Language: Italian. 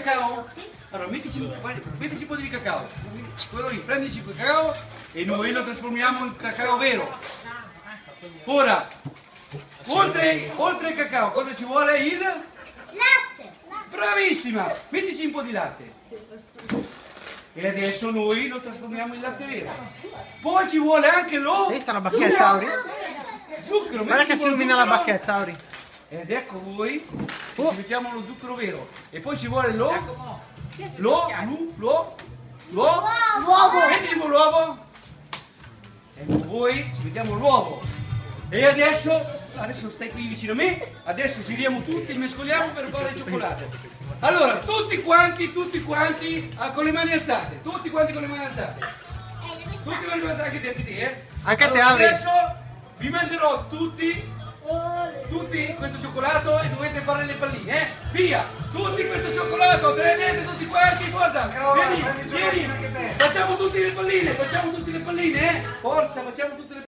cacao? Sì. Allora mettici un po' di cacao. Quello lì, prendici quel cacao e noi lo trasformiamo in cacao vero. Ora, oltre il cacao, cosa ci vuole? Il Latte. bravissima! Mettici un po' di latte. E adesso noi lo trasformiamo in latte vero. Poi ci vuole anche lo Hai visto la bacchetta, Auri? zucchero. Guarda che si illumina la bacchetta, Auri. Ed ecco voi, ci mettiamo lo zucchero vero. E poi ci vuole l'uovo. Mettici un po' l'uovo. Ecco voi, ci mettiamo l'uovo. E adesso stai qui vicino a me, adesso giriamo tutti, mescoliamo per fare il cioccolato. Allora, tutti quanti con le mani alzate, tutti quanti con le mani alzate. Tutti con le mani alzate, anche te, Anche a te, allora, Auri. adesso vi manderò tutti questo cioccolato e dovete fare le palline, eh? Via! Tutti questo cioccolato, prendete tutti quanti, guarda! Vieni, facciamo tutte le palline, eh? Forza, facciamo tutte le palline!